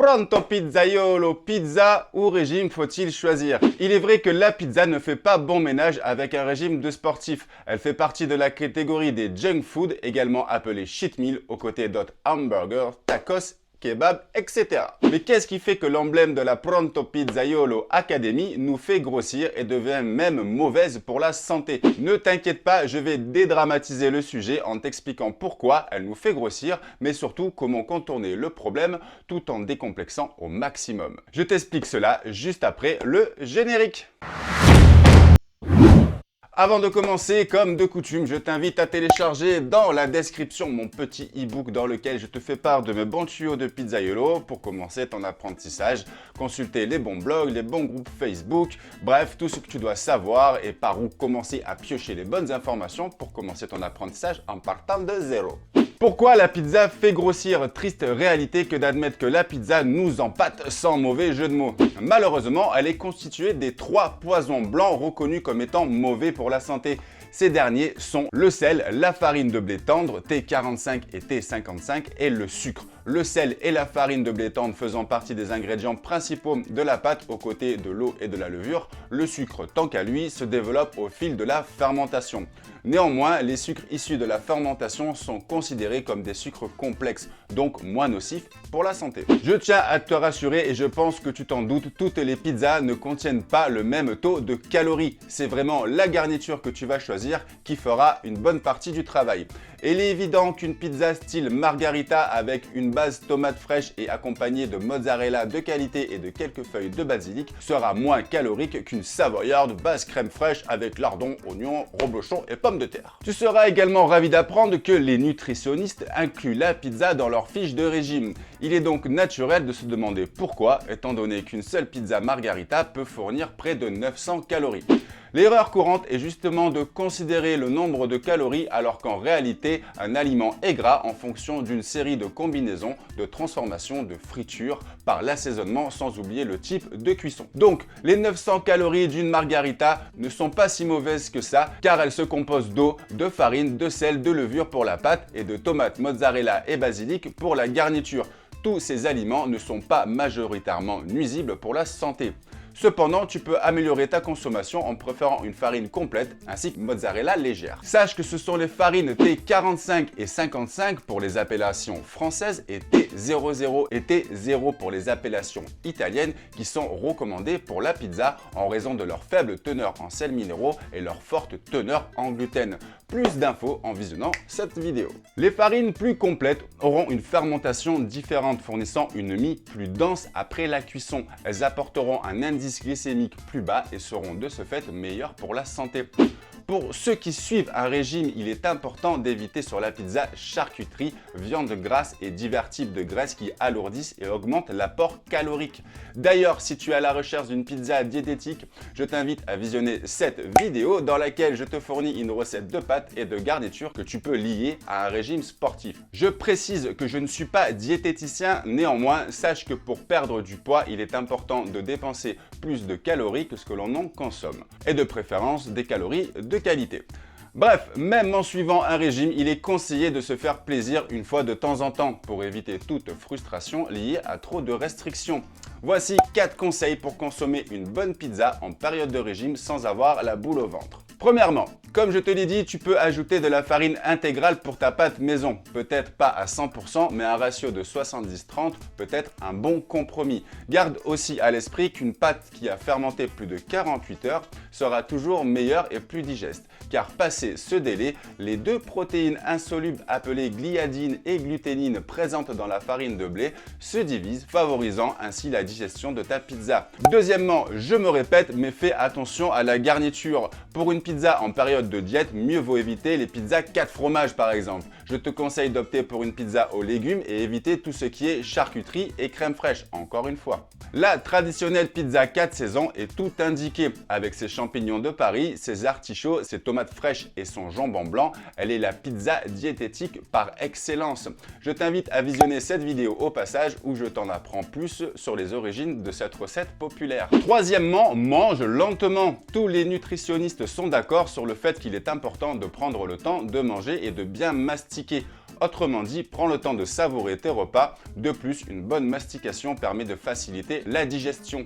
Pronto pizzaiolo, pizza ou régime faut-il choisir? Il est vrai que la pizza ne fait pas bon ménage avec un régime de sportif. Elle fait partie de la catégorie des junk food, également appelée cheat meal, aux côtés d'autres hamburgers, tacos, kebab, etc. Mais qu'est-ce qui fait que l'emblème de la Pronto Pizzaiolo Academy nous fait grossir et devient même mauvaise pour la santé? Ne t'inquiète pas, je vais dédramatiser le sujet en t'expliquant pourquoi elle nous fait grossir, mais surtout comment contourner le problème tout en décomplexant au maximum. Je t'explique cela juste après le générique. Avant de commencer, comme de coutume, je t'invite à télécharger dans la description mon petit e-book dans lequel je te fais part de mes bons tuyaux de pizzaiolo pour commencer ton apprentissage, consulter les bons blogs, les bons groupes Facebook, bref, tout ce que tu dois savoir et par où commencer à piocher les bonnes informations pour commencer ton apprentissage en partant de zéro. Pourquoi la pizza fait grossir? Triste réalité que d'admettre que la pizza nous empâte sans mauvais jeu de mots. Malheureusement, elle est constituée des 3 poisons blancs reconnus comme étant mauvais pour la santé. Ces derniers sont le sel, la farine de blé tendre, T45 et T55, et le sucre. Le sel et la farine de blé tendre faisant partie des ingrédients principaux de la pâte aux côtés de l'eau et de la levure, le sucre, tant qu'à lui, se développe au fil de la fermentation. Néanmoins, les sucres issus de la fermentation sont considérés comme des sucres complexes, donc moins nocifs pour la santé. Je tiens à te rassurer et je pense que tu t'en doutes, toutes les pizzas ne contiennent pas le même taux de calories. C'est vraiment la garniture que tu vas choisir qui fera une bonne partie du travail. Et il est évident qu'une pizza style margarita avec une base tomate fraîche et accompagnée de mozzarella de qualité et de quelques feuilles de basilic sera moins calorique qu'une savoyarde base crème fraîche avec lardons, oignons, reblochons et pommes de terre. Tu seras également ravi d'apprendre que les nutritionnistes incluent la pizza dans leur fiche de régime. Il est donc naturel de se demander pourquoi, étant donné qu'une seule pizza margarita peut fournir près de 900 calories. L'erreur courante est justement de considérer le nombre de calories alors qu'en réalité, un aliment est gras en fonction d'une série de combinaisons, de transformations, de fritures, par l'assaisonnement sans oublier le type de cuisson. Donc, les 900 calories d'une margarita ne sont pas si mauvaises que ça car elles se composent d'eau, de farine, de sel, de levure pour la pâte et de tomates, mozzarella et basilic pour la garniture. Tous ces aliments ne sont pas majoritairement nuisibles pour la santé. Cependant, tu peux améliorer ta consommation en préférant une farine complète ainsi que mozzarella légère. Sache que ce sont les farines T45 et 55 pour les appellations françaises et T00 et T0 pour les appellations italiennes qui sont recommandées pour la pizza en raison de leur faible teneur en sels minéraux et leur forte teneur en gluten. Plus d'infos en visionnant cette vidéo. Les farines plus complètes auront une fermentation différente fournissant une mie plus dense après la cuisson. Elles apporteront un indice glycémique plus bas et seront de ce fait meilleures pour la santé. Pour ceux qui suivent un régime, il est important d'éviter sur la pizza charcuterie, viande grasse et divers types de graisses qui alourdissent et augmentent l'apport calorique. D'ailleurs, si tu es à la recherche d'une pizza diététique, je t'invite à visionner cette vidéo dans laquelle je te fournis une recette de pâtes et de garniture que tu peux lier à un régime sportif. Je précise que je ne suis pas diététicien, néanmoins, sache que pour perdre du poids, il est important de dépenser plus de calories que ce que l'on en consomme. Et de préférence, des calories de qualité. Bref, même en suivant un régime, il est conseillé de se faire plaisir une fois de temps en temps pour éviter toute frustration liée à trop de restrictions. Voici 4 conseils pour consommer une bonne pizza en période de régime sans avoir la boule au ventre. Premièrement, comme je te l'ai dit, tu peux ajouter de la farine intégrale pour ta pâte maison. Peut-être pas à 100%, mais un ratio de 70-30 peut être un bon compromis. Garde aussi à l'esprit qu'une pâte qui a fermenté plus de 48 heures sera toujours meilleure et plus digeste. Car passé ce délai, les 2 protéines insolubles appelées gliadine et gluténine présentes dans la farine de blé se divisent, favorisant ainsi la digestion de ta pizza. Deuxièmement, je me répète, mais fais attention à la garniture. Pour une pizza en période de diète, mieux vaut éviter les pizzas 4 fromages par exemple. Je te conseille d'opter pour une pizza aux légumes et éviter tout ce qui est charcuterie et crème fraîche, encore une fois. La traditionnelle pizza 4 saisons est tout indiquée. Avec ses champignons de Paris, ses artichauts, ses tomates fraîches et son jambon blanc, elle est la pizza diététique par excellence. Je t'invite à visionner cette vidéo au passage où je t'en apprends plus sur les origines de cette recette populaire. Troisièmement, mange lentement. Tous les nutritionnistes sont d'accord sur le fait qu'il est important de prendre le temps de manger et de bien mastiquer. Autrement dit, prends le temps de savourer tes repas. De plus, une bonne mastication permet de faciliter la digestion.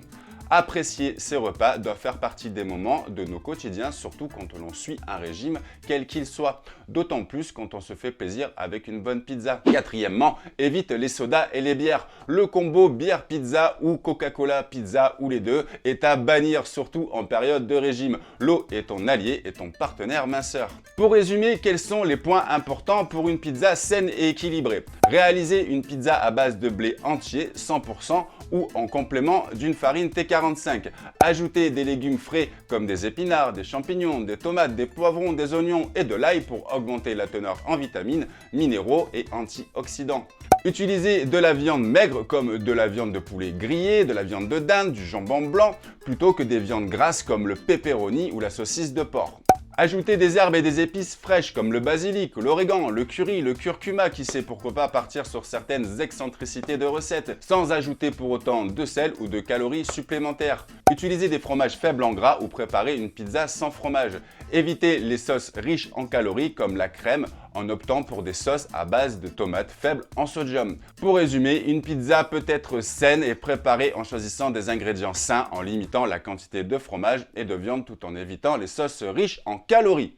Apprécier ces repas doit faire partie des moments de nos quotidiens, surtout quand l'on suit un régime, quel qu'il soit. D'autant plus quand on se fait plaisir avec une bonne pizza. Quatrièmement, évite les sodas et les bières. Le combo bière-pizza ou Coca-Cola pizza ou les deux est à bannir, surtout en période de régime. L'eau est ton allié et ton partenaire minceur. Pour résumer, quels sont les points importants pour une pizza saine et équilibrée? Réaliser une pizza à base de blé entier, 100%, ou en complément d'une farine T45. Ajouter des légumes frais comme des épinards, des champignons, des tomates, des poivrons, des oignons et de l'ail pour augmenter la teneur en vitamines, minéraux et antioxydants. Utiliser de la viande maigre comme de la viande de poulet grillée, de la viande de dinde, du jambon blanc, plutôt que des viandes grasses comme le pepperoni ou la saucisse de porc. Ajouter des herbes et des épices fraîches comme le basilic, l'origan, le curry, le curcuma, qui sait pourquoi pas partir sur certaines excentricités de recettes, sans ajouter pour autant de sel ou de calories supplémentaires. Utiliser des fromages faibles en gras ou préparer une pizza sans fromage. Éviter les sauces riches en calories comme la crème en optant pour des sauces à base de tomates faibles en sodium. Pour résumer, une pizza peut être saine et préparée en choisissant des ingrédients sains, en limitant la quantité de fromage et de viande tout en évitant les sauces riches en calories.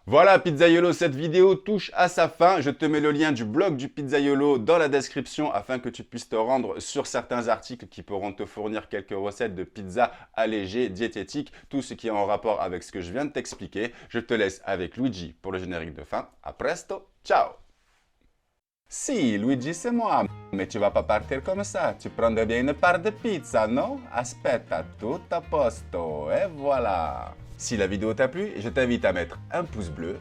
Voilà Pizzaiolo, cette vidéo touche à sa fin. Je te mets le lien du blog du Pizzaiolo dans la description afin que tu puisses te rendre sur certains articles qui pourront te fournir quelques recettes de pizza allégées, diététiques, tout ce qui est en rapport avec ce que je viens de t'expliquer. Je te laisse avec Luigi pour le générique de fin. A presto, ciao! Si, Luigi, c'est moi. Mais tu vas pas partir comme ça. Tu prendrais bien une part de pizza, non? Aspetta, tout a posto. Et voilà. Si la vidéo t'a plu, je t'invite à mettre un pouce bleu,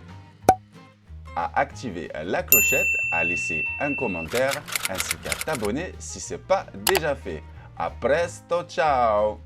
à activer la clochette, à laisser un commentaire, ainsi qu'à t'abonner si ce n'est pas déjà fait. A presto, ciao!